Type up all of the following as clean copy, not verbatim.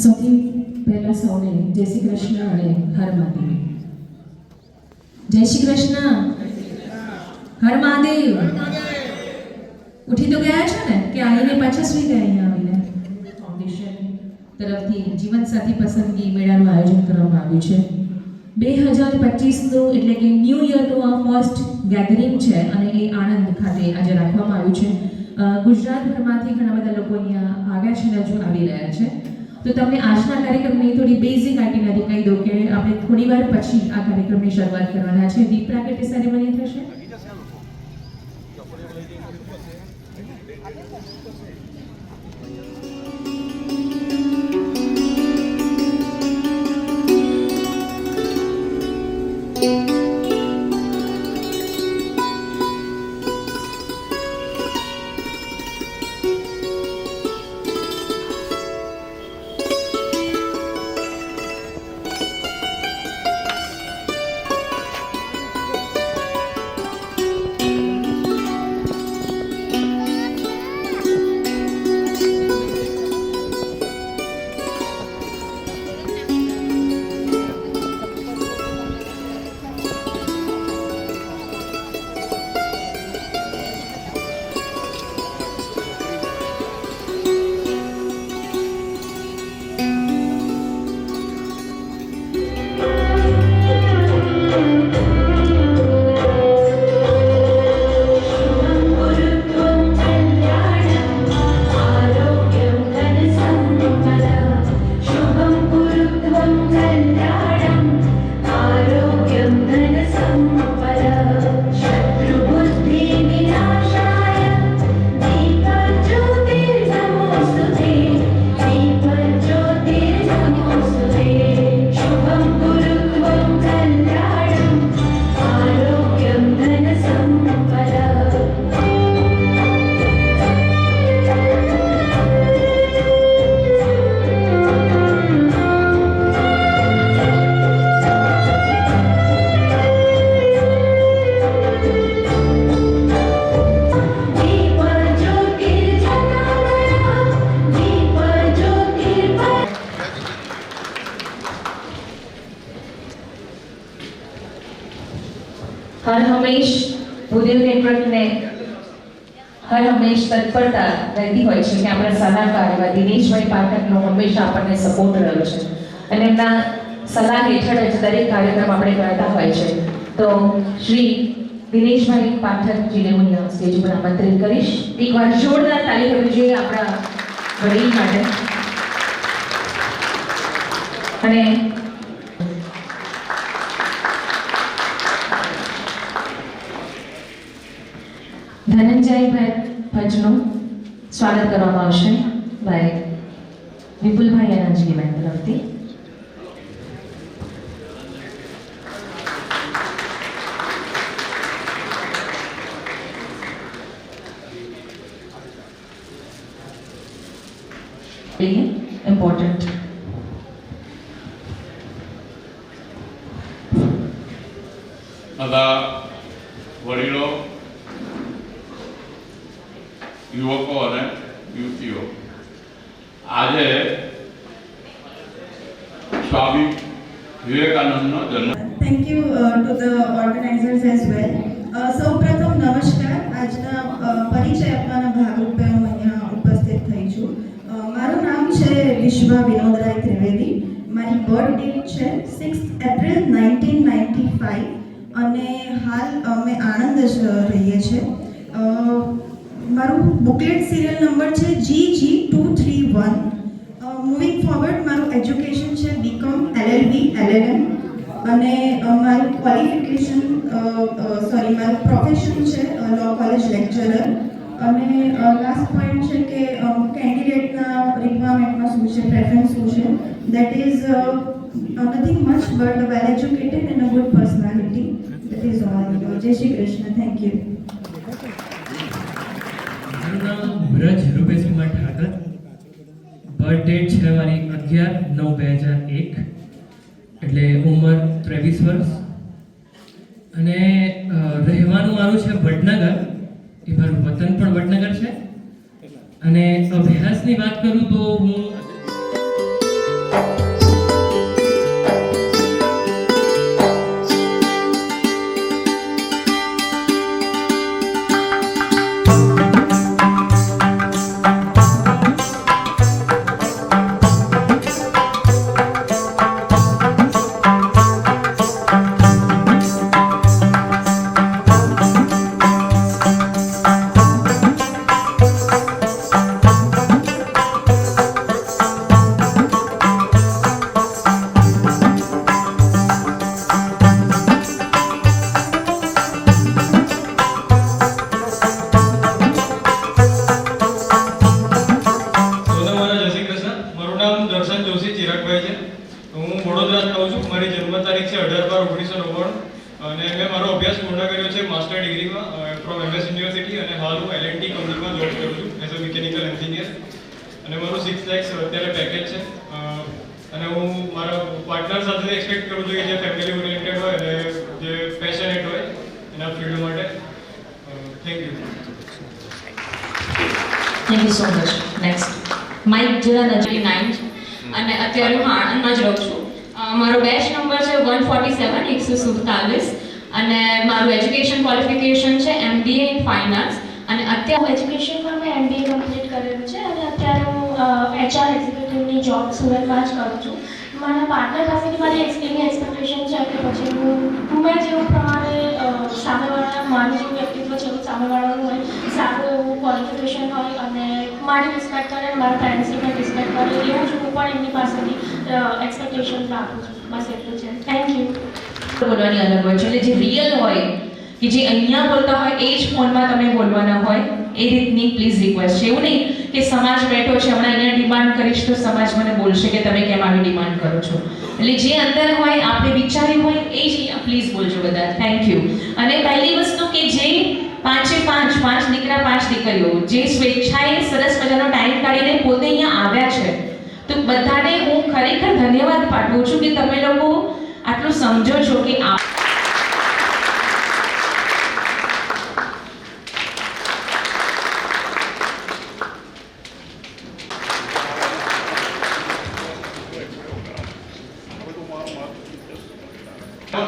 સૌથી પહેલા સૌને જય શ્રી કૃષ્ણ અને હર મહાદેવ. જય શ્રી કૃષ્ણ, હર મહાદેવ. ઉઠી તો ગયા છો ને કે આવીને પાછા સુઈ ગયા? અહીંયા આવીને ફાઉન્ડેશન તરફથી જીવનસાથી પસંદગી મેળાનું આયોજન કરવામાં આવ્યું છે. 2025નું એટલે કે ન્યૂ યરનું આ ફર્સ્ટ ગેધરિંગ છે અને એ આણંદ ખાતે આજે રાખવામાં આવ્યું છે. ગુજરાતભરમાંથી ઘણા બધા લોકો અહીંયા આવ્યા છે અને હજુ આવી રહ્યા છે. તો તમને આજના કાર્યક્રમની થોડી બેઝિક આઇટિનરી કહી દઉં કે આપણે થોડી વાર પછી આ કાર્યક્રમની શરૂઆત કરવાના છે. દીપ પ્રાગટ્ય સેરેમની થશે. હર હંમેશ ભૂદેવ નેટવર્કને હર હંમેશ તત્પરતા રહેતી હોય છે કે આપણા સલાહકાર એવા દિનેશભાઈ પાઠકનો હંમેશા આપણને સપોર્ટ રહ્યો છે અને એમના સલાહ હેઠળ જ દરેક કાર્યક્રમ આપણે કરતા હોય છે. તો શ્રી દિનેશભાઈ પાઠકજીને હું સ્ટેજ ઉપર આમંત્રિત કરીશ. એકવાર જોરદાર તાળી કરવી જોઈએ આપણા વડીલ માટે. અને ધનંજયભાઈ ભજનું સ્વાગત કરવામાં આવશે ભાઈ વિપુલભાઈ અનાજીબેન તરફથી. ઇમ્પોર્ટન્ટ બધા વડીલો, યુવકો અને યુવતીઓ, આજે સ્વામી વિવેકાનંદનો જન્મ. Thank you to the organisers as well. સૌપ્રથમ નમસ્કાર. આજના પરિચય આપવાના ભાગરૂપે હું અહીંયા ઉપસ્થિત થઈ છું. મારું નામ છે વિશ્વા વિનોદરાય ત્રિવેદી. મારી બર્થ ડેટ છે 6 એપ્રિલ 1995 અને હાલ અમે આણંદ જ રહીએ છીએ. મારું બુકલેટ સિરિયલ નંબર છે GG231. મૂવિંગ ફોરવર્ડ મારું એજ્યુકેશન છે BCom LLB LLM અને મારું ક્વોલિફિકેશન મારું પ્રોફેશન છે લો કોલેજ લેક્ચરર. અને લાસ્ટ પોઈન્ટ છે કે કેન્ડિડેટના રિક્વાયરમેન્ટમાં શું છે, પ્રેફરન્સ શું છે, that is nothing much but well educated and a good personality. That is all. જય શ્રી કૃષ્ણ. Thank you. મારું નામ વ્રજ રૂપેશકુમાર ઠાકર. બર્થ ડેટ છે મારી 11/9/2001, એટલે ઉંમર 23 વર્ષ. અને રહેવાનું મારું છે વડનગર, એ મારું વતન પણ વડનગર છે. અને અભ્યાસની વાત કરું તો હું મારી જન્મ તારીખ છે 18/12/1999 અને મેં મારો અભ્યાસ પૂર્ણ કર્યો છે માસ્ટર ડિગ્રીમાં ફ્રોમ MS યુનિવર્સિટી અને હાલ હું L&T કંપનીમાં જોબ કરું છું એઝ અ મિકેનિકલ એન્જિનિયર. અને મારું 6 lakhs અત્યારે પેકેજ છે. અને હું મારા પાર્ટનર સાથે એક્સપેક્ટ કરું છું કે જે ફેમિલી ઓરિએન્ટેડ હોય અને જે પેશનેટ હોય એના ફિલ્ડ માટે. Thank you. Thank you so much. Next mic જરા નજીક 9 અને અત્યારે હું આણંદમાં જ રહું છું. મારો બેચ નંબર છે 147 અને મારું એજ્યુકેશન ક્વોલિફિકેશન છે MBA ઇન ફાઇનાન્સ. અને અત્યારે એજ્યુકેશનમાં મેં MBA કમ્પ્લીટ કરેલું છે અને અત્યારે હું HR એક્ઝિક્યુટિવની જોબ સુરતમાં જ કરું છું. મારા પાર્ટનર પાસેથી મારી એની એક્સપેક્ટેશન છે કે પછી મેં જેવું પ્રમાણે સામેવાળા મારું જેવું વ્યક્તિત્વ છે એવું સામેવાળાનું હોય, સારું એવું ક્વોલિફિકેશન હોય અને મારી રિસ્પેક્ટ કરે, મારા પેરેન્ટ્સની પણ રિસ્પેક્ટ કરે, એવું જ હું પણ એમની પાસેથી એક્સપેક્ટેશન રાખું છું. બસ એટલું છે. Thank you. બોલવાની અલગ હોય છે, એટલે જે રિયલ હોય કે જે અહીંયા બોલતા હોય એ જ ફોનમાં તમે બોલવાના હોય એ રીતની પ્લીઝ રિક્વેસ્ટ છે. એવું નહીં કે સમાજ બેઠો છે હમણાં અહીંયા ડિમાન્ડ કરીશ તો સમાજ મને બોલશે કે તમે કેમ આવી ડિમાન્ડ કરો છો. એટલે જે અંદર હોય આપણે વિચાર્યું હોય એ જ અહીંયા પ્લીઝ બોલજો બધા. Thank you. અને પહેલી વસ્તુ કે જે 5 દીકરા 5 દીકરીઓ જે સ્વેચ્છાએ સરસ મજાનો ટાઈમ કાઢીને પોતે અહીંયા આવ્યા છે, તો બધાને હું ખરેખર ધન્યવાદ પાઠવું છું કે તમે લોકો આટલું સમજો છો કે આ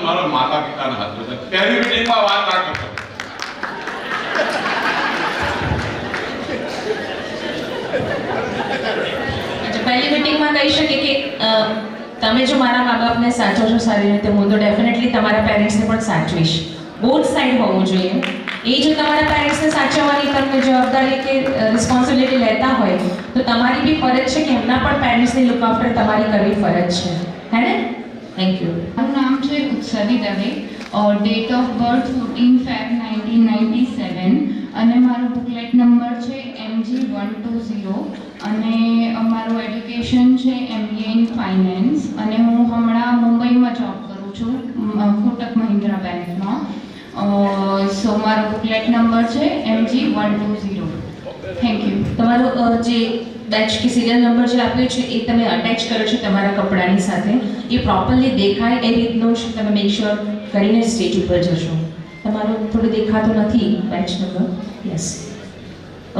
મારા માતા પિતાના હાથ છે. પહેલી મીટિંગમાં વાત ના કરતો. પહેલી મીટિંગમાં કહી શકે કે તમે જો મારા મા બાપને સાચો છો સારી રીતે, હું તો ડેફિનેટલી તમારા પેરેન્ટ્સને પણ સાચવીશ. બોથ સાઈડ હોવું જોઈએ. એ જો તમારા પેરેન્ટ્સને સાચવવાની તમે જવાબદારી કે રિસ્પોન્સિબિલિટી લેતા હોય તો તમારી બી ફરજ છે કે એમના પણ પેરેન્ટ્સની લુક આફ્ટર તમારી કરવી ફરજ છે. હે ને? Thank you. મારું નામ છે Utsavi Dave. Date of birth 14 Feb 1997 અને મારો બુકલેટ નંબર છે MG120 અને મારું એજ્યુકેશન છે MBA ઇન ફાઇનાન્સ અને હું હમણાં મુંબઈમાં જોબ કરું છું કોટક મહિન્દ્રા બેંકમાં. સો મારો બુકલેટ નંબર છે MG120. Thank you. તમારું જે બેચ કે સિરિયલ નંબર જે આપ્યો છે એ તમે અટેચ કરો છો તમારા કપડાની સાથે, એ પ્રોપરલી દેખાય એ રીતનું જ તમે મેક શ્યોર કરીને સ્ટેજ ઉપર જશો. તમારો થોડું દેખાતો નથી batch number. Yes.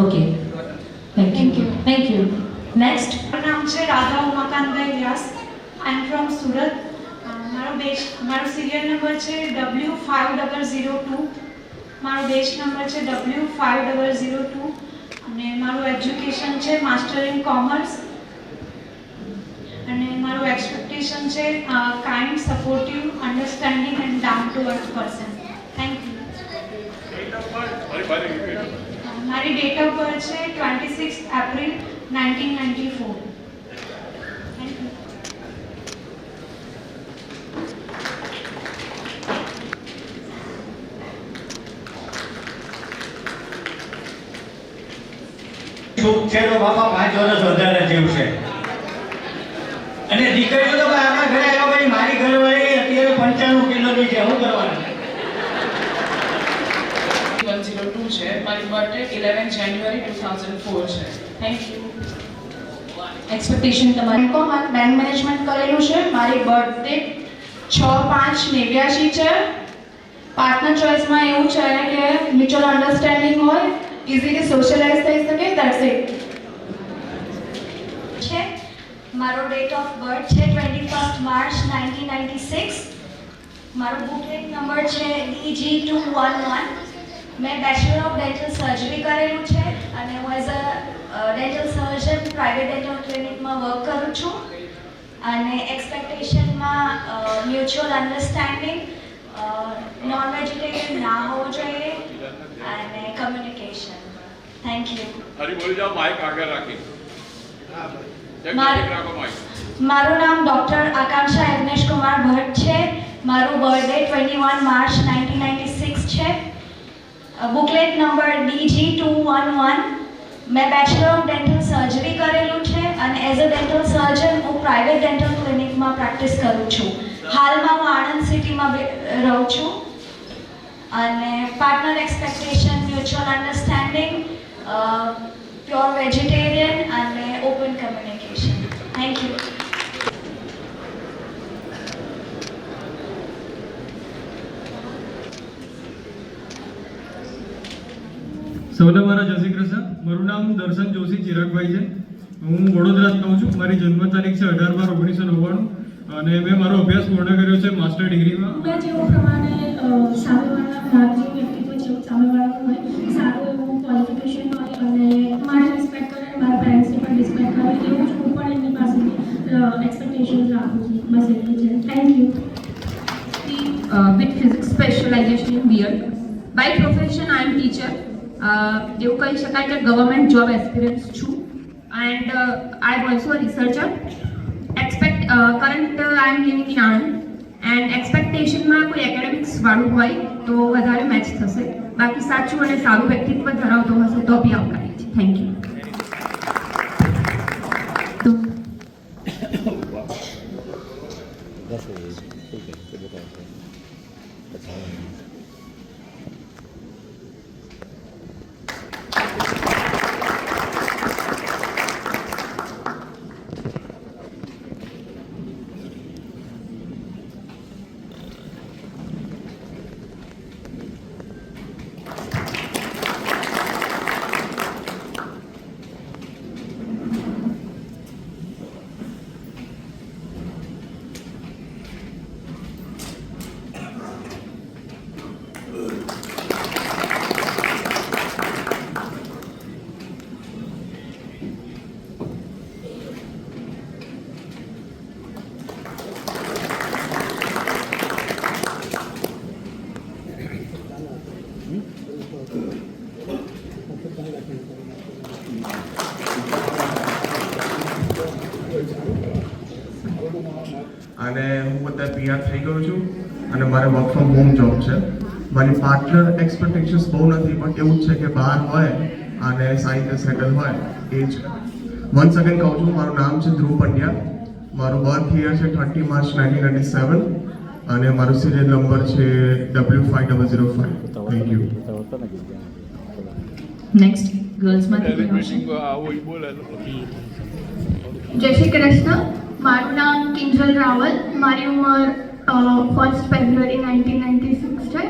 Okay. Thank you. Thank you. Next. મારું નામ છે રાધા ઉમાકાંતભાઈ વ્યાસ. આઈ એમ ફ્રોમ સુરત. મારો સિરિયલ નંબર છે W5002. મારો બેચ નંબર છે W5002 અને મારું એજ્યુકેશન છે માસ્ટર ઇન કોમર્સ અને મારું એક્સપેક્ટેશન એક્સપેક્ટેશન છે kind, supportive, understanding and down to earth person. Thank you. મારી ડેટ ઓફ બર્થ છે 26 એપ્રિલ 1994. Thank you. સુખ છે તો બાપા 5 વર્ષ વધારે જીવશે. અને દીકરીઓ તો ભાઈ આપણા ઘરે આવ્યા પછી મારી ઘરવાળી અત્યારે 95 કિલોની છે. શું કરવાનું? 102 છે. મારી બર્થડે 11 જાન્યુઆરી 2004 છે. Thank you. એક્સપેક્ટેશન તમારી બેંક મેનેજમેન્ટ કરેલું છે. મારી બર્થડે 6/5/89 છે. પાર્ટનર ચોઇસમાં એવું છે કે મ્યુચ્યુઅલ અન્ડરસ્ટેન્ડિંગ હોય, ઇઝીલી સોશિયલાઇઝ થઈ શકે. That's it. છે મારો ડેટ ઓફ બર્થ છે 21 માર્ચ 1996. મારો બુકલેટ નંબર છે DG211. મેં બેચલર ઓફ ડેન્ટલ સર્જરી કરેલું છે અને હું as a dental surgeon private dental ક્લિનિકમાં વર્ક કરું છું. અને એક્સપેક્ટેશનમાં મ્યુચ્યુઅલ અન્ડરસ્ટેન્ડિંગ, નોન વેજીટેરિયન ના હોવો જોઈએ અને કમ્યુનિકેશન. Thank you. હરી બોલી જાઓ, માઇક આગળ રાખી. મારું નામ ડૉક્ટર આકાંક્ષા યજ્ઞેશ કુમાર ભટ્ટ છે. મારું બર્થડે 21 માર્ચ 1996 છે. Booklet number DG211. મેં બેચલર ઓફ ડેન્ટલ સર્જરી કરેલું છે અને એઝ અ ડેન્ટલ સર્જન હું પ્રાઇવેટ ડેન્ટલ ક્લિનિકમાં પ્રેક્ટિસ કરું છું. હાલમાં હું આણંદ સિટીમાં રહું છું. અને partner expectation, mutual understanding, pure vegetarian અને ઓપન કમ્યુનિકેશન. Thank you. સૌને મારા જય શ્રી કૃષ્ણ. મારું નામ દર્શન જોશી ચિરાગભાઈ છે. હું વડોદરા રહું છું. મારી જન્મ તારીખ છે 18/12/1999 અને મેં મારો અભ્યાસ પૂર્ણ કર્યો છે માસ્ટર ડિગ્રીમાં. મેં જેવું પ્રમાણે સામેવાળા મારું જેવું વ્યક્તિત્વ જેવું સામેવાળાનું હોય, સારું એવું ક્વોલિફિકેશન હોય અને મારે રિસ્પેક્ટ કરે, મારા પેરેન્ટ્સની પણ રિસ્પેક્ટ કરે, એવું જ હું પણ એમની પાસેથી એક્સપેક્ટેશન્સ રાખું છું. બસ એટલું છે. Thank you. With physics specialization in BEd. By profession I am teacher. એવું કહી શકાય કે ગવર્મેન્ટ જોબ એસ્પિરન્સ છું and I am also a researcher. Current I am living in Anand and એક્સપેક્ટેશનમાં કોઈ એકેડેમિક્સ વાળું હોય તો વધારે મેચ થશે. બાકી સાચું અને સારું વ્યક્તિત્વ ધરાવતો હશે તો બી આવકારી છે. Thank you. અને હું અત્યારે PR થઈ ગયો છું અને મારે વર્ક ફ્રોમ હોમ જોબ છે. મારી પાર્ટનર એક્સપેક્ટેશન્સ બહુ નથી, પણ એવું જ છે કે બહાર હોય અને સારી રીતે સેટલ હોય એ જ. વન્સ અગેન કહું છું, મારું નામ છે ધ્રુવ પંડ્યા. મારું બર્થ યર છે 30 માર્ચ 1997 અને મારો સિરિયલ નંબર છે W5005. Thank you. નેક્સ્ટ ગર્લ્સમાંથી જય શ્રી કૃષ્ણ. મારું નામ કિંજલ રાવલ. મારી ઉંમર 1 ફેબ્રુઆરી 1996 છે.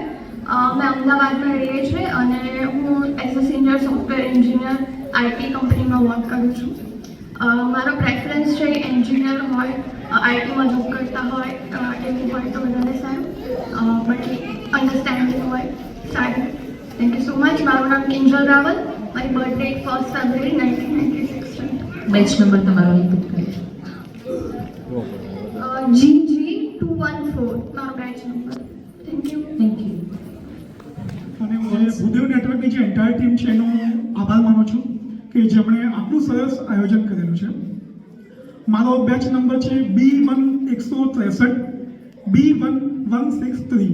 મેં અમદાવાદમાં રહીએ છીએ અને હું as a senior software engineer IT કંપનીમાં વર્ક કરું છું. મારો પ્રેફરન્સ છે એન્જિનિયર હોય, આઈટીમાં જોબ કરતા હોય એવું હોય તો વધારે સારું, બાકી અન્ડરસ્ટેન્ડિંગ હોય સારું. Thank you so much. મારું નામ કિંજલ રાવલ. મારી બર્થડે 1 ફેબ્રુઆરી 1996 છે. બેચ નંબર તમારો રિપીટ કરીશ. GG214 મારો બેચ નંબર. Thank you. અને હું ભૂદેવ નેટવર્કની જે એન્ટાયર ટીમ છે એનો આભાર માનું છું કે જેમણે આટલું સરસ આયોજન કરેલું છે. મારો બેચ નંબર છે B1163 B1163.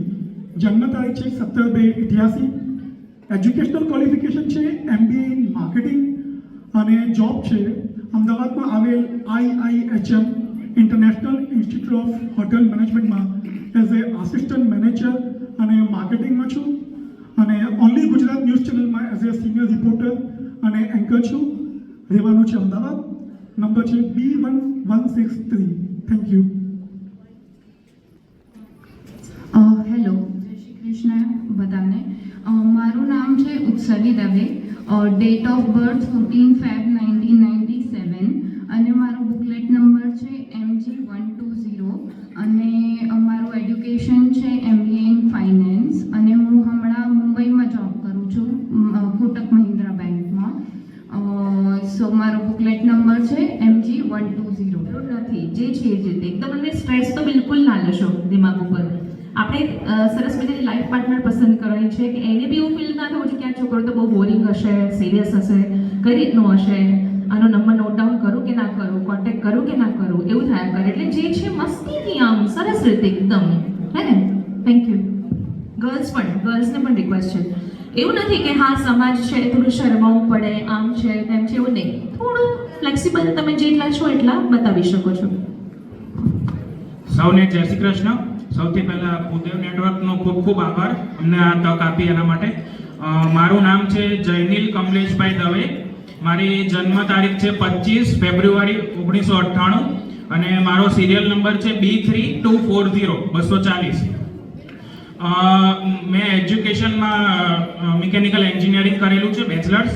જન્મ તારીખ છે 17/2/88. એજ્યુકેશનલ ક્વોલિફિકેશન છે MBA ઇન માર્કેટિંગ અને જોબ છે અમદાવાદમાં આવેલ IIHM international institute of hotel મેનેજમેન્ટમાં એઝ એ આસિસ્ટન્ટ મેનેજર અને માર્કેટિંગમાં છું અને ઓનલી ગુજરાત ન્યૂઝ ચેનલમાં એઝ એ સિનિયર રિપોર્ટર અને એન્કર છું. રહેવાનું છે અમદાવાદ. નંબર છે B1163. Thank you. હેલો, જય શ્રી કૃષ્ણ બધાને. મારું નામ છે Utsavi Dave. Date of birth 14 Feb 1997 અને મારો બુકલેટ નંબર છે MG120 અને મારું એડ્યુકેશન છે MBA ઇન ફાઇનાન્સ અને હું હમણાં મુંબઈમાં જોબ કરું છું કોટક મહિન્દ્રા બેંકમાં. સો મારો બુકલેટ નંબર છે MG120. નથી જે છે જે એકદમ મને સ્ટ્રેસ તો બિલકુલ ના લેશો દિમાગ ઉપર. આપણે સરસ મજાની લાઈફ પાર્ટનર પસંદ કરવાની છે કે એને બી એવું ફીલ ના થવું જોઈએ કે આ છોકરો તો બહુ બોરિંગ હશે, સિરિયસ હશે, કઈ રીતનું હશે, આનો નંબર નોટ ડાઉન કરું કે ના કરું, કોન્ટેક્ટ કરું કે ના કરું, એવું થયા કરે. એટલે જે છે મસ્તીથી આમ સરસ રીતે એકદમ, હે ને? Thank you. ગર્લ્સને પણ રિક્વેસ્ટ છે, એવું નથી કે હા સમાજ છે થોડું શરમાવું પડે, આમ છે તેમ છે, એવું નહીં. થોડું ફ્લેક્સિબલ તમે જેટલા છો એટલા બતાવી શકો છો. સૌને જય શ્રી કૃષ્ણ. સૌથી પહેલા ભૂદેવ નેટવર્કનો ખૂબ ખૂબ આભાર અમને આ તક આપી એના માટે. મારું નામ છે જયનીલ કમલેશભાઈ દવે. મારી જન્મ તારીખ છે 25 ફેબ્રુઆરી 1998 અને મારો સિરિયલ નંબર છે B3240 240. મેં એજ્યુકેશનમાં મિકેનિકલ એન્જિનિયરિંગ કરેલું છે, બેચલર્સ,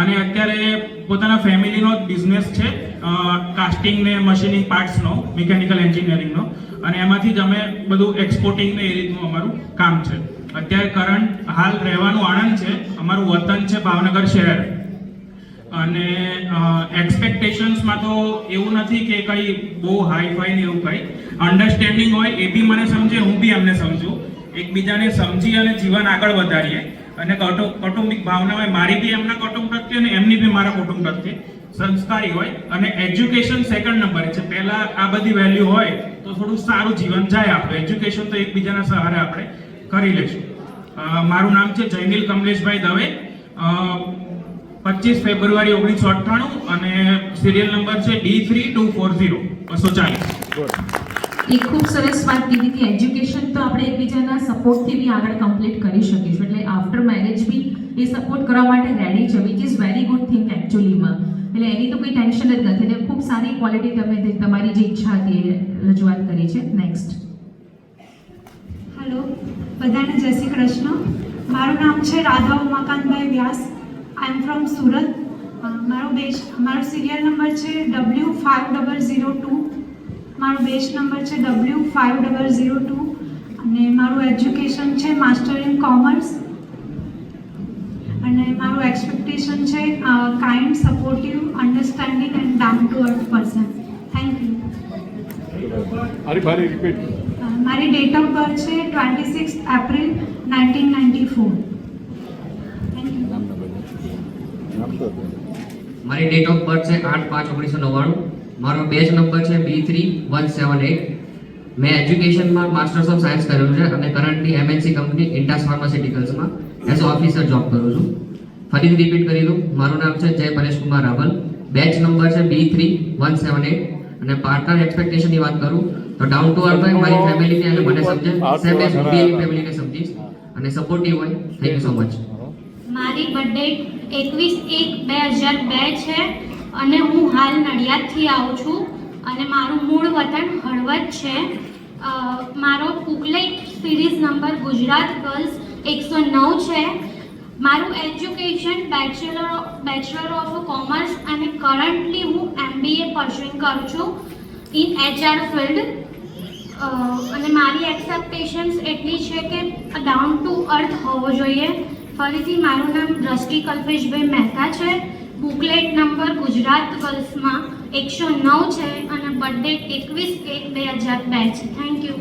અને અત્યારે પોતાના ફેમિલીનો જ બિઝનેસ છે કાસ્ટિંગ ને મશીનિંગ પાર્ટ્સનો, મિકેનિકલ એન્જિનિયરિંગનો, અને એમાંથી જ અમે બધું એક્સપોર્ટિંગ ને એ રીતનું અમારું કામ છે. અત્યારે કરંટ હાલ રહેવાનું આણંદ છે, અમારું વતન છે ભાવનગર શહેર. અને એક્સપેક્ટેશન્સમાં તો એવું નથી કે કંઈ બહુ હાઈ ફાઈ ને એવું કંઈ. અન્ડરસ્ટેન્ડિંગ હોય, એ બી મને સમજે, હું બી એમને સમજું, એકબીજાને સમજી અને જીવન આગળ વધારીએ. અને કૌટુંબિક ભાવના હોય, મારી બી એમના કુટુંબ પ્રત્યે અને એમની બી મારા કુટુંબ પ્રત્યે સંસ્કારી હોય. અને એજ્યુકેશન સેકન્ડ નંબર છે, પહેલા આ બધી વેલ્યુ હોય તો થોડું સારું જીવન જાય આપણું. એજ્યુકેશન તો એકબીજાના સહારે આપણે કરી લઈશું. મારું નામ છે જયનીલ કમલેશભાઈ દવે. 25 ફેબ્રુઆરી 1998 અને સિરિયલ નંબર છે B3240 240. એ ખૂબ સરસ વાત કીધી હતી. એજ્યુકેશન તો આપણે એકબીજાના સપોર્ટથી બી આગળ કમ્પ્લીટ કરી શકીશું. એટલે after marriage be a support કરવા માટે રેડી છે, which is very good thing એકચ્યુઅલીમાં. એટલે એની તો કોઈ ટેન્શન જ નથી. એટલે ખૂબ સારી ક્વોલિટી તમે તમારી જે ઈચ્છા હતી એ રજૂઆત કરી છે. નેક્સ્ટ. હેલો, બધાને જય શ્રી કૃષ્ણ. મારું નામ છે રાધા ઉમાકાંતભાઈ વ્યાસ. આઈ એમ ફ્રોમ સુરત. મારો સિરિયલ નંબર છે W5002. મારો બેચ નંબર છે W5002 અને મારું એજ્યુકેશન છે માસ્ટર ઇન કોમર્સ અને મારું એક્સપેક્ટેશન છે kind, supportive, understanding and down to earth person. Thank you. મારી ડેટ ઓફ બર્થ છે 26 એપ્રિલ 1994. Thank you. મારી ડેટ ઓફ બર્થ છે 8/5/1999. મારો બેચ નંબર છે B3178. મેં એજ્યુકેશનમાં માસ્ટર્સ ઓફ સાયન્સ કરેલું છે અને કરન્ટલી MNC કંપની ઇન્ટાસ ફાર્માસ્યુટિકલ્સમાં એઝ ઓફિસર જોબ કરું છું. ફરીથી રિપીટ કરી દઉં, મારું નામ છે જય પરેશ કુમાર રાવલ. બેચ નંબર છે B3178 અને પાર્ટનર એક્સપેક્ટેશનની વાત કરું તો ડાઉન ટુ અર્થ હોય, મારી ફેમિલીને અને મને સમજે, સેમ એઝ હું બી ફેમિલીને સમજીશ અને સપોર્ટિવ હોય. Thank you so much. મારી બર્થડે 21/1/2002 છે અને હું હાલ નડિયાદથી આવું છું અને મારું મૂળ વતન હળવદ છે. મારો booklet series number Gujarat girls 109 છે. મારું એજ્યુકેશન બેચલર ઓફ કોમર્સ અને કરન્ટલી હું MBA પરસ્યુઇંગ કરું છું ઇન HR ફિલ્ડ. અને મારી એક્સપેક્ટેશન્સ એટલી છે કે ડાઉન ટુ અર્થ હોવો જોઈએ. ફરીથી મારું નામ દ્રષ્ટિ કલ્પેશભાઈ મહેતા છે. બુકલેટ નંબર ગુજરાત ગર્લ્સમાં 109 છે અને બર્થડે 21/1/2002 છે. Thank you.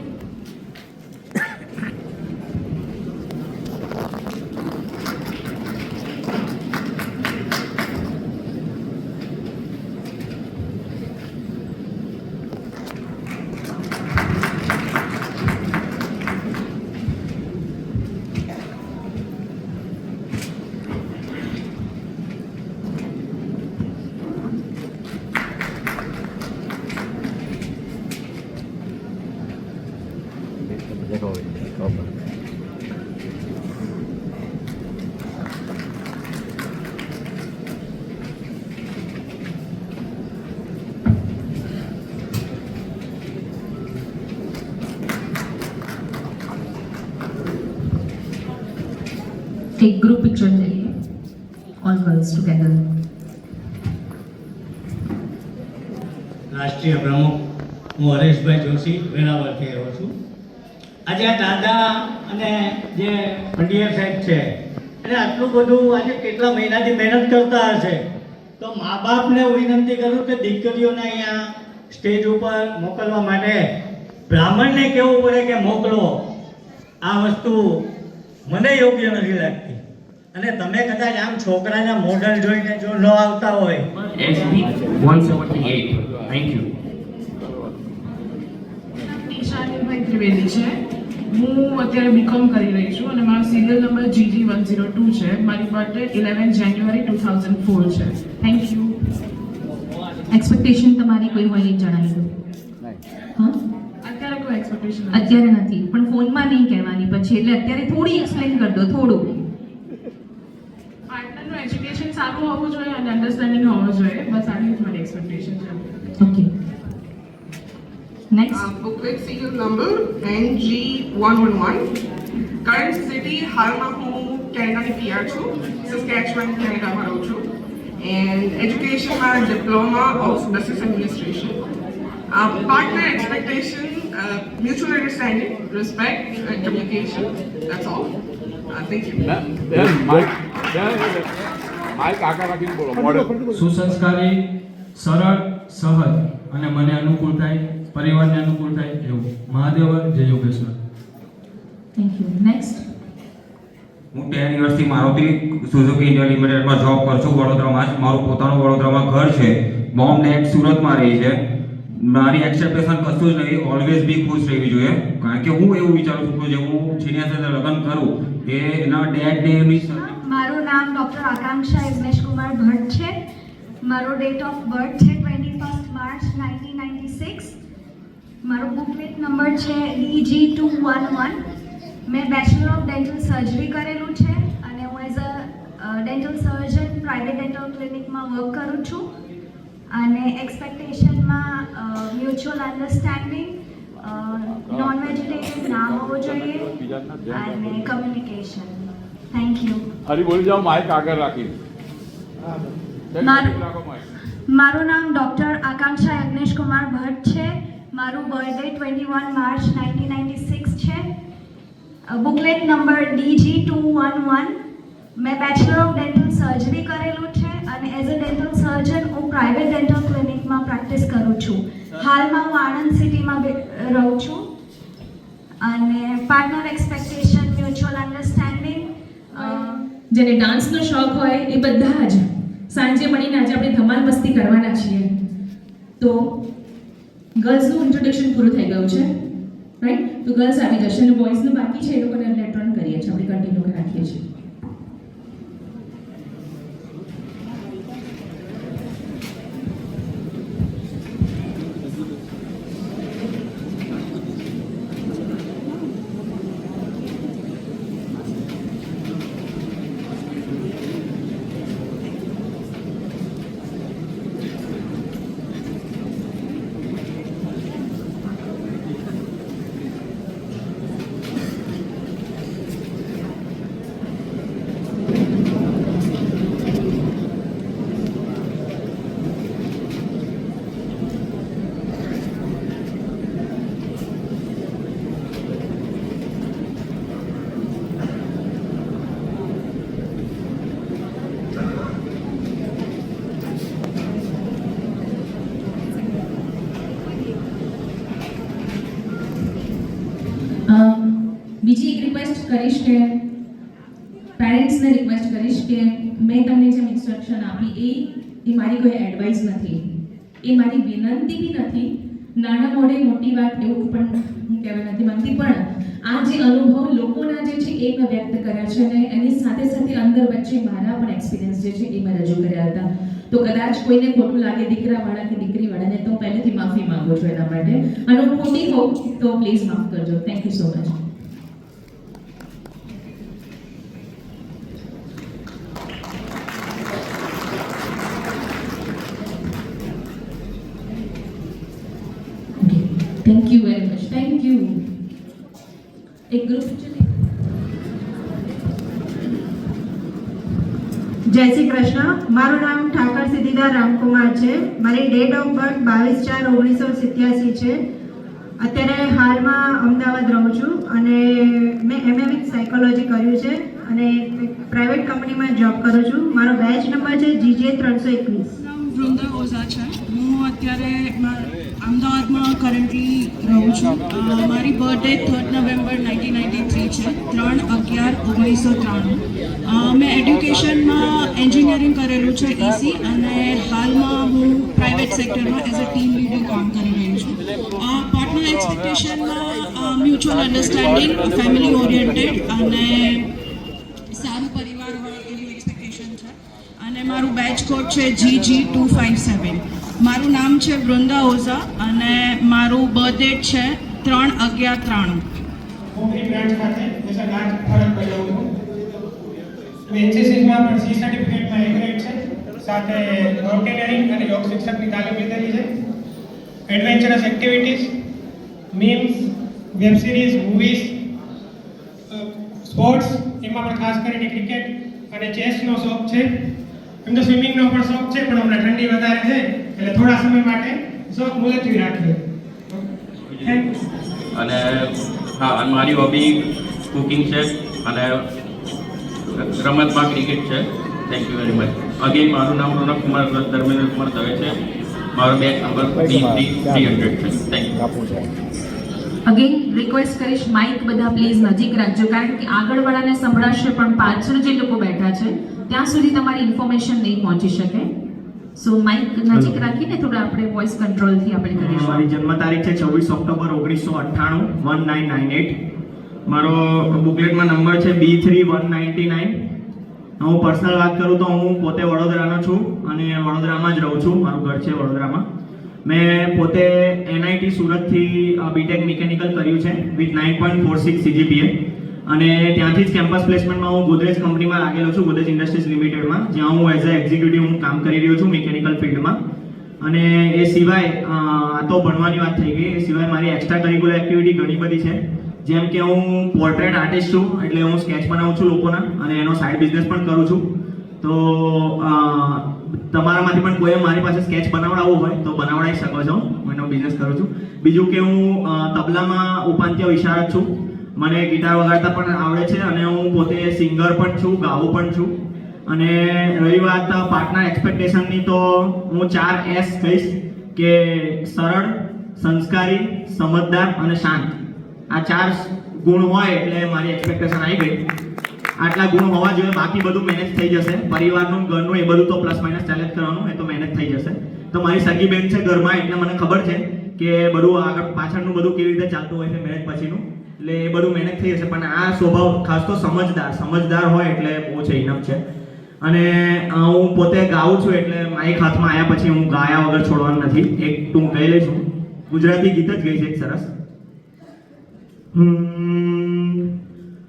એક ગ્રુપ પિક્ચર લઈએ, ઓલ ગર્લ્સ ટુગેધર. રાષ્ટ્રીય પ્રમુખ હું હરેશભાઈ જોશી વેરાવળથી આવ્યો છું. આજે આ દાદા અને જે પંડ્યા સાહેબ છે એટલે આટલું બધું આજે કેટલા મહિનાથી મહેનત કરતા હશે, તો મા બાપને હું વિનંતી કરું કે દીકરીઓને અહીંયા સ્ટેજ ઉપર મોકલવા માટે બ્રાહ્મણને કહેવું પડે કે મોકલો. આ વસ્તુ મને યોગ્ય નથી લાગતી. અને તમે કદાચ આમ છોકરાના મોડલ જોઈને જો ન આવતા હોય. SB 178. Thank you. ઈશાનીભાઈ ત્રિવેદી છે. હું અત્યારે બીકોમ કરી રહી છું અને મારો સિરિયલ નંબર GG 102 છે. મારી બર્થડે 11 જાન્યુઆરી 2004 છે. Thank you. એક્સપેક્ટેશન તમારી કોઈ હોય એ જણાવી દો. હા, અત્યારે કોઈ એક્સપેક્ટેશન અત્યારે નથી, પણ ફોનમાં નહીં કહેવાની પછી, એટલે અત્યારે થોડી એક્સપ્લેન કરી દો, થોડું. પાર્ટનરનું એજ્યુકેશન સારું હોવું જોઈએ અને અન્ડરસ્ટેન્ડિંગ હોવો જોઈએ, બસ આટલી જ મારી એક્સપેક્ટેશન છે. Okay, next. Booklet serial number NG111. Current city હાલમાં હું કેનેડાની PR છું, સસ્કેચુઅન કેનેડામાં રહું છું. એન્ડ એજ્યુકેશનમાં diploma of business administration. Partner expectation, mutual understanding, respect, and communication. That's all. Thank you. સુસંસ્કારી, સરળ, સહજ અને મને અનુકૂળ થાય, પરિવારને અનુકૂળ થાય એવું. મહાદેવ જય યોગેશ્વર. Thank you. નેક્સ્ટ. હું 10 વર્ષથી મારુતિ સુઝુકી ઇન્ડિયા લિમિટેડમાં જોબ કરું છું વડોદરામાં જ. મારું પોતાનું વડોદરામાં ઘર છે. મોમ ડેડ સુરતમાં રહી છે. મારી એક્સપેક્ટેશન કશું જ નહીં, ઓલવેઝ બી ખુશ રહેવી જોઈએ. કારણ કે હું એવું વિચારું છું કે જે હું છીનિયા સાથે લગ્ન કરું એ એના ડેડને એમની. મારું નામ ડૉક્ટર આકાંક્ષા યજ્ઞેશ કુમાર ભટ્ટ છે. મારો ડેટ ઓફ બર્થ છે 21 માર્ચ 1996. મારો બુકલેટ નંબર છે DG211. મેં બેચલર ઓફ ડેન્ટલ સર્જરી કરેલું છે અને હું as a dental surgeon private dental ક્લિનિકમાં વર્ક કરું છું. અને એક્સપેક્ટેશનમાં મ્યુચ્યુઅલ અન્ડરસ્ટેન્ડિંગ, નોન વેજીટેરિયન ના હોવો જોઈએ અને કમ્યુનિકેશન. Thank you. હરી બોલી જાઓ, માઇક આગળ રાખી. મારું નામ ડૉક્ટર આકાંક્ષા યજ્ઞેશ કુમાર ભટ્ટ છે. મારું બર્થડે 21 માર્ચ 1996 છે. Booklet number DG211. મેં બેચલર ઓફ ડેન્ટલ સર્જરી કરેલું છે અને એઝ અ ડેન્ટલ સર્જન હું પ્રાઇવેટ ડેન્ટલ ક્લિનિકમાં પ્રેક્ટિસ કરું છું. હાલમાં હું આણંદ સિટીમાં રહું છું. અને પાર્ટનર એક્સપેક્ટેશન, મ્યુચ્યુઅલ અન્ડરસ્ટેન્ડિંગ. જેને ડાન્સનો શોખ હોય એ બધા જ સાંજે મળીને આજે આપણે ધમાલ મસ્તી કરવાના છીએ. તો ગર્લ્સનું ઇન્ટ્રોડક્શન પૂરું થઈ ગયું છે, રાઈટ? તો ગર્લ્સ આવી જશે અને બોયઝનું બાકી છે, એ લોકોને લેટર ઓન કરીએ છીએ, આપણે કન્ટિન્યુ રાખીએ છીએ. બીજી એક રિક્વેસ્ટ કરીશ કે પેરેન્ટ્સને રિક્વેસ્ટ કરીશ કે મેં તમને જેમ ઇન્સ્ટ્રક્શન આપી એ મારી કોઈ એડવાઇસ નથી, એ મારી વિનંતી બી નથી, નાના મોઢે મોટી વાત એવું પણ હું કહેવા નથી માંગતી, પણ આ જે અનુભવ લોકોના જે છે એ મેં વ્યક્ત કર્યા છે અને એની સાથે સાથે અંદર વચ્ચે મારા પણ એક્સપિરિયન્સ જે છે એ મેં રજૂ કર્યા હતા. તો કદાચ કોઈને ખોટું લાગે દીકરાવાળા કે દીકરીવાળાને તો પહેલેથી માફી માંગુ છું એના માટે, અને હું ખોટી હોઉં તો પ્લીઝ માફ કરજો. Thank you so much. Thank you very much. Thank you. એક ગ્રુપ જય શ્રી કૃષ્ણ. મારું નામ ઠાકર સિદ્ધિદાર રામકુમાર છે. મારી ડેટ ઓફ બર્થ 22/4/1987 છે. અત્યારે હાલમાં અમદાવાદ રહું છું અને મેં MA વિથ સાયકોલોજી કર્યું છે અને પ્રાઇવેટ કંપનીમાં જોબ કરું છું. મારો બેચ નંબર છે GJ 321. વૃંદા ઓઝા છે. હું અત્યારે અમદાવાદમાં કરન્ટલી રહું છું. મારી બર્થડે 3 નવેમ્બર 1993 છે, 3/11/1993. મેં એડ્યુકેશનમાં એન્જિનિયરિંગ કરેલું છે EC અને હાલમાં હું પ્રાઇવેટ સેક્ટરમાં એઝ અ ટીમ લીડર કામ કરી રહી છું. પાર્ટનર એક્સપેક્ટેશનમાં મ્યુચ્યુઅલ અન્ડરસ્ટેન્ડિંગ, ફેમિલી ઓરિએન્ટેડ અને સારું પરિવાર હોય એવી એક્સપેક્ટેશન છે. અને મારું બેચ કોડ છે GG 257. મારું નામ છે વૃંદા ઓઝા અને મારું બર્થ ડેટ છે 3/11/93. હું મારી બ્રાન્ચ ખાતે એઝ અ ગાર્ડ ફરજ બજાવું છું. એનસીસીમાં પણ C સર્ટિફિકેટમાં A ગ્રેડ છે, સાથે માઉન્ટેનિયરિંગ અને યોગ શિક્ષકની તાલીમ લીધેલી છે. Adventurous activities, memes, web series, movies, sports, એમાં પણ ખાસ કરીને ક્રિકેટ અને ચેસનો શોખ છે. એમ તો સ્વિમિંગનો પણ શોખ છે, પણ હમણાં ઠંડી વધારે છે એટલે થોડા સમય માટે શોખ મુલતવી રાખ્યો. થેન્ક્સ. અને હા, મારી હોબી કુકિંગ છે અને રમતમાં ક્રિકેટ છે. Thank you very much. Again મારું નામ રોનક કુમાર ધર્મેન્દ્ર કુમાર દવે છે. મારો બેચ નંબર B300 છે. Thank you. અગેન રિક્વેસ્ટ કરીશ માઇક બધા પ્લીઝ નજીક રાખજો, કારણ કે આગળવાળાને સંભળાશે પણ પાછળ જે લોકો બેઠા છે ત્યાં સુધી તમારી ઇન્ફોર્મેશન નહીં પહોંચી શકે. સો માઇક નજીક રાખીને થોડા આપણે વોઇસ કંટ્રોલથી આપણે કરીશું. મારી જન્મ તારીખ છે 24 ઓક્ટોબર 1998, 1998. મારો બુકલેટમાં નંબર છે B3199. હું પર્સનલ વાત કરું તો હું પોતે વડોદરાનો છું અને વડોદરામાં જ રહું છું. મારું ઘર છે વડોદરામાં. મેં પોતે NIT સુરતથી બીટેક મિકેનિકલ કર્યું છે વિથ 9.46 CGPA અને ત્યાંથી જ કેમ્પસ પ્લેસમેન્ટમાં હું ગોદરેજ કંપનીમાં લાગેલો છું, ગોદરેજ ઇન્ડસ્ટ્રીઝ લિમિટેડમાં, જ્યાં હું એઝ અ એક્ઝિક્યુટિવ હું કામ કરી રહ્યો છું મિકેનિકલ ફિલ્ડમાં. અને એ સિવાય આ તો ભણવાની વાત થઈ ગઈ, એ સિવાય મારી એક્સ્ટ્રા કરિક્યુલર એક્ટિવિટી ઘણી બધી છે. જેમ કે હું પોર્ટ્રેટ આર્ટિસ્ટ છું, એટલે હું સ્કેચ બનાવું છું લોકોના અને એનો સાઇડ બિઝનેસ પણ કરું છું. તો તમારામાંથી પણ કોઈ મારી પાસે સ્કેચ બનાવડાવવું હોય તો બનાવડાવી શકો છો. હું એનો બિઝનેસ કરું છું. બીજું કે હું તબલામાં ઉપાંત્ય વિશારદ છું. મને ગિટાર વગાડતા પણ આવડે છે અને હું પોતે સિંગર પણ છું, ગાવું પણ છું. અને રહી વાત પાર્ટનર એક્સપેક્ટેશનની, તો હું 4 S કહીશ કે સરળ, સંસ્કારી, સમજદાર અને શાંત. આ 4 ગુણ હોય એટલે મારી એક્સપેક્ટેશન આવી ગઈ. આટલા ગુણ હોવા જોઈએ, બાકી બધું મેનેજ થઈ જશે. પરિવારનું, ઘરનું એ બધું તો પ્લસ માઇનસ ચાલે જ કરવાનું, એ તો મેનેજ થઈ જશે. તો મારી સગી બેન છે ઘરમાં, એટલે મને ખબર છે કે બધું આગળ પાછળનું બધું કેવી રીતે ચાલતું હોય છે મેરેજ પછીનું, એટલે એ બધું મેનેજ થઈ જશે. પણ આ સ્વભાવ ખાસ તો સમજદાર હોય એટલે બહુ છે, ઇનફ છે. અને હું પોતે ગાઉં છું, એટલે માઇક હાથમાં આવ્યા પછી હું ગાયા વગર છોડવાનું નથી. એક ટૂંક ગાઈ લઈશું, ગુજરાતી ગીત જ ગઈ છે એક સરસ.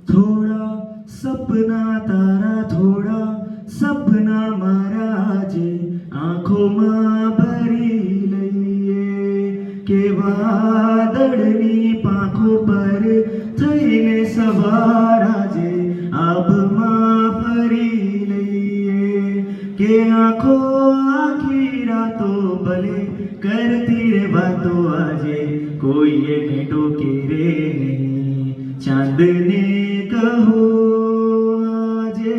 થોડા સપના તારા, થોડા સપના મારા, જે આંખોમાં ભરી લઈએ કે વાદળની પાંખો પર થઈને સવાર આજે આભમાં ફરી લઈએ કે આંખો આખી રાતો ભલે કરતી રે વાતો, આજે કોઈએ ટોકે રે નહીં. ચાંદને કહો આજે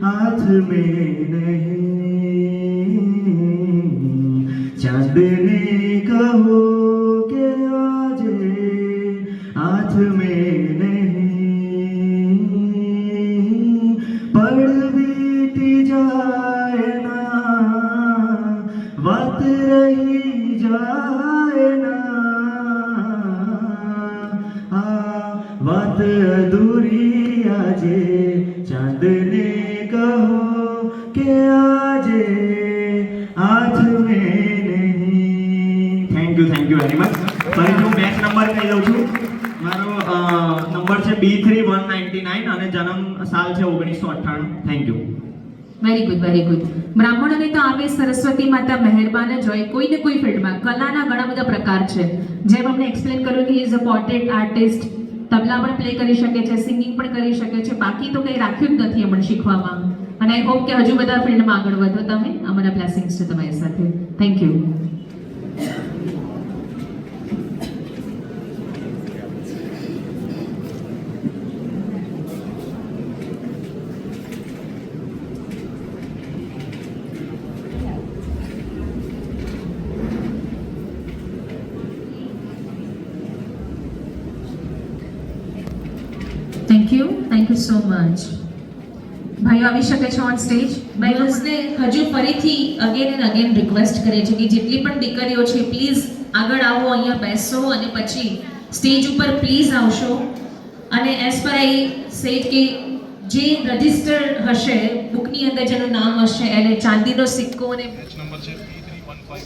हाथ में नहीं, चांदने कहो के आज हाथ में नहीं. અધૂરી આજે ચાંદને કહો કે આજે હાથ મેં નહીં. Thank you very much. ફરીથી હું બેચ નંબર કહી દઉં છું. મારો નંબર છે B3199 અને જન્મ સાલ છે 1998. Thank you. Very good, very good. બ્રાહ્મણોને તો આવે સરસ્વતી માતા મહેરબાન જ હોય. કોઈ ને કોઈ ફિલ્ડમાં કલાના ઘણા બધા પ્રકાર છે. જેમ અમને એક્સપ્લેન કર્યું કે ઇઝ અ પોર્ટ્રેટ આર્ટિસ્ટ, તબલા પણ પ્લે કરી શકે છે, સિંગિંગ પણ કરી શકે છે. બાકી તો કંઈ રાખ્યું જ નથી અમને શીખવામાં. અને આઈ હોપ કે હજુ બધા ફિલ્ડમાં આગળ વધો તમે. અમારા બ્લેસિંગ્સ છે તમારી સાથે. Thank you. Thank you so much. ભાઈઓ આવી શકે છે ઓન સ્ટેજ. ભાઈઓને હજુ ફરીથી અગેન એન્ડ અગેન રિક્વેસ્ટ કરે છે કે જેટલી પણ દીકરીઓ છે પ્લીઝ આગળ આવો, અહીંયા બેસો અને પછી સ્ટેજ ઉપર પ્લીઝ આવશો. અને એઝ પર આઈ સેડ કે જે રજિસ્ટર હશે બુકની અંદર જેનું નામ હશે એને ચાંદીનો સિક્કો અને નંબર છે P3153.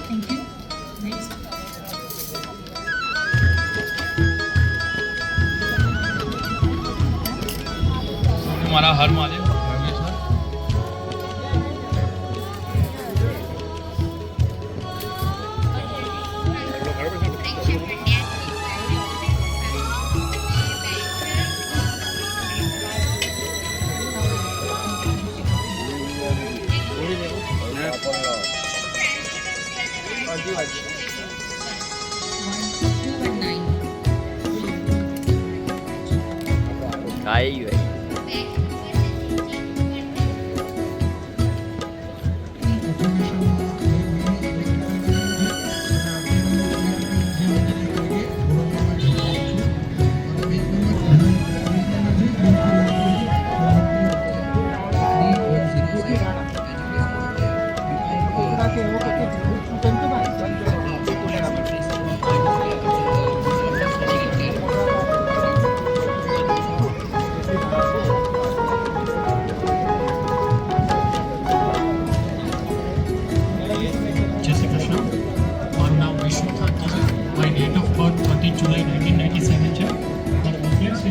Thank you. નેક્સ્ટ મારા હર મહાદેવ ખાઈ ગયો. July 1997 છે. મારો ઓફિસ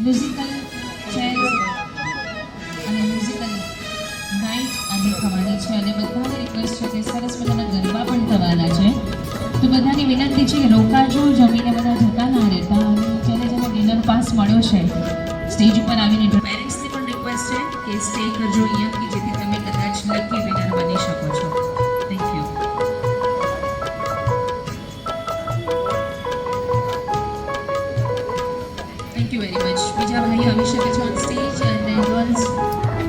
મ્યુઝિકલ ચેર અને મ્યુઝિકલ નાઇટ આજે થવાની છે અને બધાને રિક્વેસ્ટ છે કે સરસ મજાના ગરબા પણ થવાના છે. તો બધાની વિનંતી છે કે રોકાજો, જમીને બધા જતા ના રહેતા. અને જેને જેને ડિનર પાસ મળ્યો છે સ્ટેજ ઉપર આવીને પેરેન્ટ્સની પણ રિક્વેસ્ટ છે કે સ્ટે કરજો અહીંયા કે જેથી તમે કદાચ લકી વિનર બની શકો છો. Thank you. Thank you very much. બીજા ભાઈઓ આવી શકે છે ઓન સ્ટેજ. અને ગર્લ્સ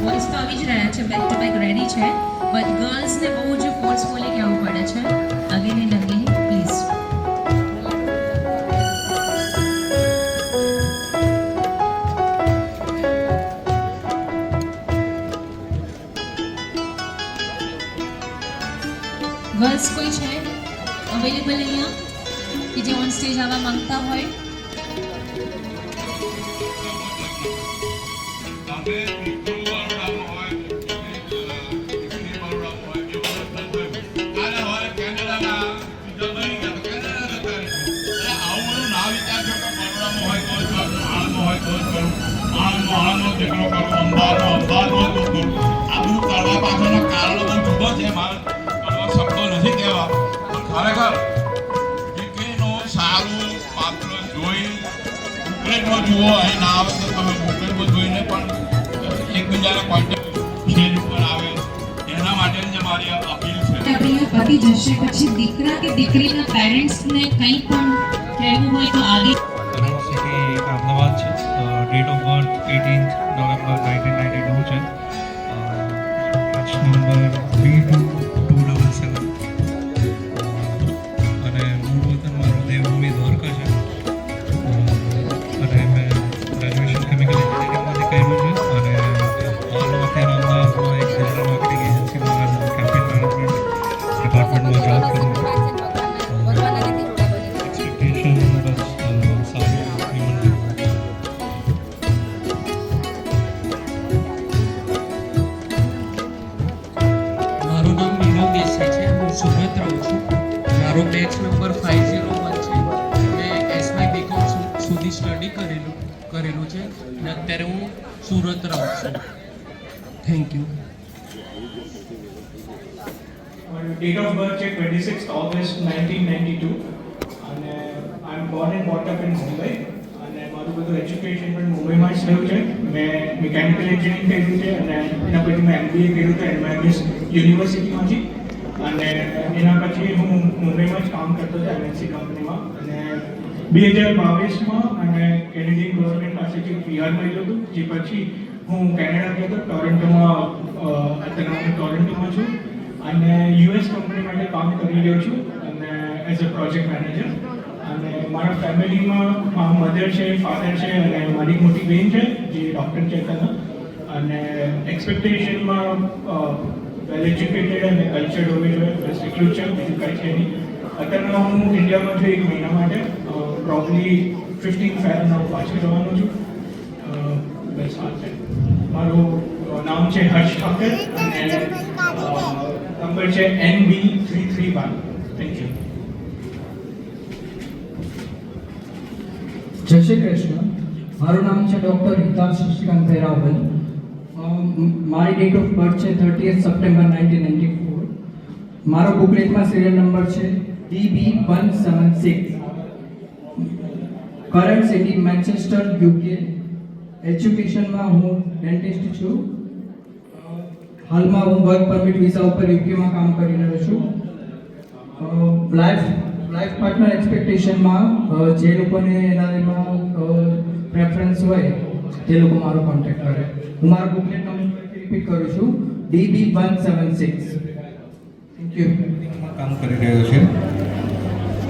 બોયઝ તો આવી જ રહ્યા છે, બેક ટુ બેક રેડી છે, બટ ગર્લ્સને બહુ જ ફોર્સફુલી કહેવું પડે છે again and again please. Girls કોઈ છે અવેલેબલ અહીંયા કે જે ઓન સ્ટેજ આવવા માંગતા હોય? ખરેખર દીકરીનો સારું પાત્ર જોઈ બુકલેટમાં જુઓ, અહીં ના આવે તો તમે બુકલેટમાં જોઈને પણ એકબીજાના કોન્ટેક્ટ સ્ટેજ ઉપર આવે એના માટેની મારી અપીલ છે. અહીંયા પતી જશે પછી દીકરા કે દીકરીના પેરેન્ટ્સને કંઈ પણ કહેવું હોય તો આગે કરંટ સિટી અમદાવાદ છે. Date of birth 18th November 1992 છે. પાચ નંબર B2277 અને મૂળ વતન મારું દેવભૂમિ દ્વારકા છે. અને મેં ગ્રેજ્યુએશન કેમિકલ એન્જિનિયરિંગમાંથી કર્યું છે અને હાલ અત્યારે અમદાવાદમાં એક જનરલ માર્કેટિંગ એજન્સીમાં કેમ્પેન મેનેજમેન્ટ ડિપાર્ટમેન્ટમાં જોબ કરું છું. એક્સપેક્ટેશન બસ સારું મારું નામ નીરવ દેસાઈ છે. હું સુરત રહું છું. મારો બેચ નંબર 501 છે. મેં એસવાય બીકોમ સુધી સ્ટડી કરેલું છે અને અત્યારે હું સુરત રહું છું. Thank you. Date of birth is 26th August 1992 અને I am born and brought up in Mumbai અને મારું બધું એજ્યુકેશન પણ મુંબઈમાં જ થયું છે. મેં મિકેનિકલ એન્જિનિયરિંગ કર્યું છે અને એના પછી મેં MBA કર્યું હતું એમઆઈએસ યુનિવર્સિટીમાંથી અને એના પછી હું મુંબઈમાં જ કામ કરતો હતો MNC કંપનીમાં અને 2022માં અને કેનેડિયન ગવર્મેન્ટ પાસેથી PR મળ્યું હતું જે પછી હું કેનેડા ગયો હતો ટોરન્ટોમાં. અત્યારે હું ટોરન્ટોમાં છું અને US કંપની માટે કામ કરી રહ્યો છું અને એઝ અ પ્રોજેક્ટ મેનેજર. અને મારા ફેમિલીમાં મારા મધર છે, ફાધર છે અને મારી મોટી બહેન છે જે ડૉક્ટર છે તને. અને એક્સપેક્ટેશનમાં વેલ એજ્યુકેટેડ અને કલ્ચર્ડ હોવી જોઈએ, બસ એટલું જ છે, બીજું કંઈ છે નહીં. અત્યારે હું ઇન્ડિયામાં છું 1 મહિના માટે. પ્રોબ્લી 15 ફેબ્રુઆરી હું પાછું જવાનું છું. બસ આ છે. મારું નામ છે હર્ષ ઠાકર અને નંબર છે NB331. Thank you. જય શ્રી કૃષ્ણ. મારું નામ છે ડૉક્ટર હિતાંશ શશિકાંતભાઈ રાવલ. મારી ડેટ ઓફ બર્થ છે 30th સપ્ટેમ્બર 1994. મારો બુકલેટમાં સિરિયલ નંબર છે DB176. Current city Manchester UK. એજ્યુકેશનમાં હું ડેન્ટિસ્ટ છું. હાલમાં હું વર્ક પરમિટ વિઝા ઉપર યુકેમાં કામ કરી રહ્યો છું. લાઈફ પાર્ટનર એક્સપેક્ટેશનમાં જે લોકોને એમાં પ્રેફરન્સ હોય તે લોકો મારો કોન્ટેક્ટ કરે. હું મારો બુકલેટ નંબર રિપીટ કરું છું DB176. Thank you. કામ કરી રહ્યો છે.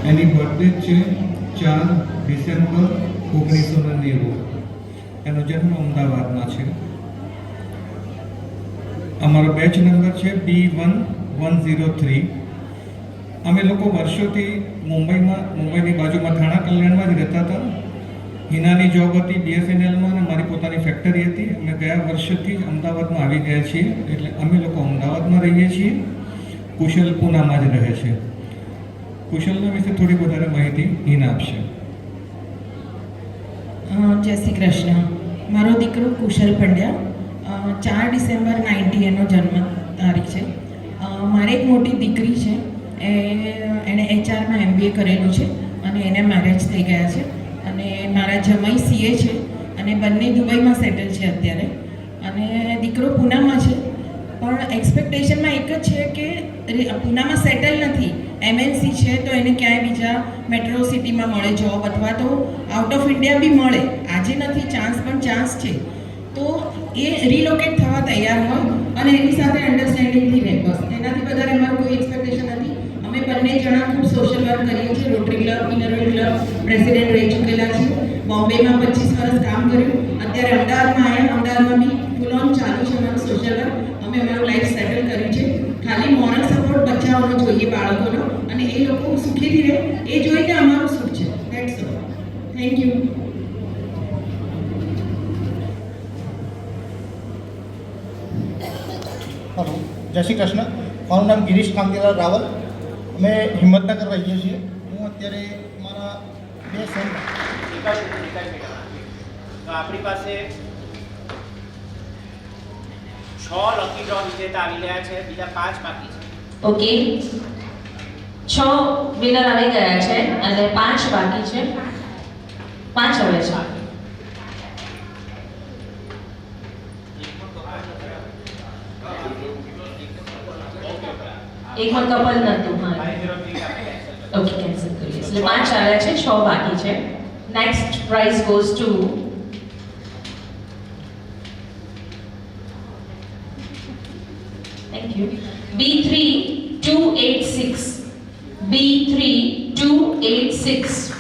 એની બર્થડે છે 4 ડિસેમ્બર 1990. એનો જન્મ અમદાવાદમાં છે. અમારો બેચ નંબર છે B1103. અમે લોકો વર્ષોથી મુંબઈની બાજુમાં થાણા કલ્યાણમાં જ રહેતા હતા. હિનાની જોબ હતી BSNLમાં અને મારી પોતાની ફેક્ટરી હતી. અમે ગયા વર્ષથી જ અમદાવાદમાં આવી ગયા છીએ. એટલે અમે લોકો અમદાવાદમાં રહીએ છીએ. કુશલ પૂનામાં જ રહે છે. કુશલના વિશે થોડી વધારે માહિતી હિના આપશે. જય શ્રી કૃષ્ણ. મારો દીકરો કુશલ પંડ્યા. 4 ડિસેમ્બર 90 એનો જન્મ તારીખ છે. મારે એક મોટી દીકરી છે. એણે HRમાં MBA કરેલું છે અને એને મેરેજ થઈ ગયા છે. અને મારા જમાઈ CA છે અને બંને દુબઈમાં સેટલ છે અત્યારે. અને દીકરો પૂનામાં છે પણ એક્સપેક્ટેશનમાં એક જ છે કે પૂનામાં સેટલ નથી. MNC છે તો એને ક્યાંય બીજા મેટ્રો સિટીમાં મળે જોબ અથવા તો આઉટ ઓફ ઇન્ડિયા બી મળે. આજે નથી ચાન્સ પણ ચાન્સ છે તો એ રિલોકેટ થવા તૈયાર હોય અને એની સાથે અન્ડરસ્ટેન્ડિંગથી રહે. બસ એનાથી વધારે અમારું કોઈ એક્સપેક્ટેશન નથી. અમે બંને જણા ખૂબ સોશિયલ વર્ક કરીએ છીએ. Rotary club, Inner Wheel club president રહી ચૂકેલા છીએ. બોમ્બેમાં 25 વર્ષ કામ કર્યું. અત્યારે અમદાવાદમાં આવ્યા. અમદાવાદમાં બી ફૂલ ઓન ચાલુ છે અમારું સોશિયલ વર્ક. અમે અમારું લાઈફ સેટલ કર્યું છે. ખાલી મોરલ સપોર્ટ બચ્ચાઓનો જોઈએ, બાળકોનો, અને એ લોકો સુખીથી રહે એ જોઈને અમારું સુખ છે. That's all. Thank you. Hello, જય શ્રી કૃષ્ણ. મારું નામ ગિરીશ કાંતિલાલ રાવલ. અમે હિંમતનગર રહીએ છીએ. હું અત્યારે મારા 2 સન. તો આપણી પાસે 6 લકી ડ્રો વિજેતા આવી રહ્યા છે. બીજા 5 બાકી છે. ઓકે, 6 વિનર આવી ગયા છે અને 5 બાકી છે. 5 હવે છે. એકમાં કપલ નતું. હા, ઓકે, કેન્સલ કરીએ. એટલે 5 આવ્યા છે, 6 બાકી છે. Next prize goes to thank you B3286. B3286.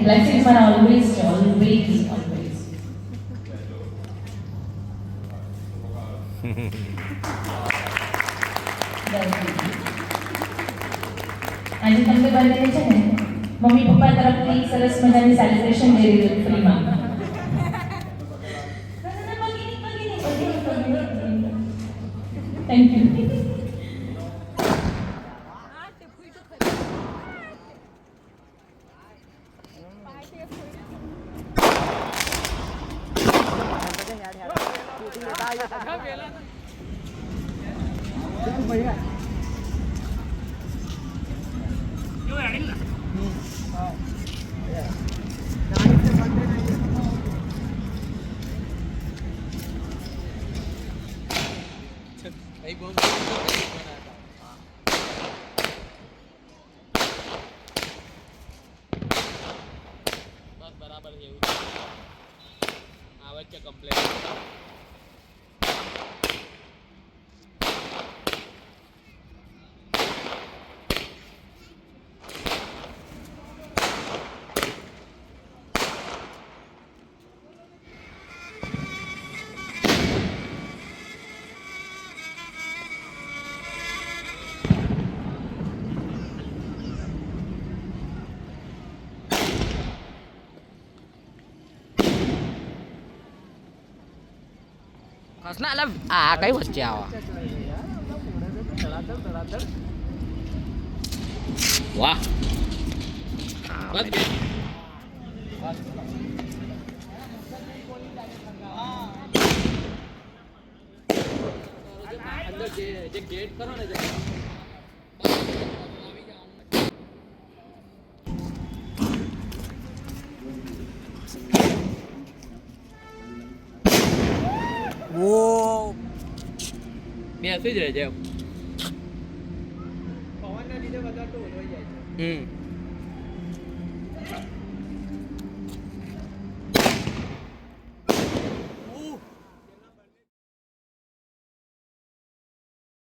Blessings મારા ઓલવેઝ છે, ઓલવેઝ. આજે તમને બર્થડે છે ને, મમ્મી પપ્પા તરફથી સરસ મજાની સેલિબ્રેશન દઈ રહ્યું ફ્રીમાં. Thank you. બરાબર એવું આવે છે કમ્પ્લેટ. કસના અલા આ કઈ વચ્ચે આવા વાહ અંદર જે ગેટ કરો ને ઓ બેસી જ રહેજે પવનના લીધે વધારે તો ઓલવાઈ જાય છે.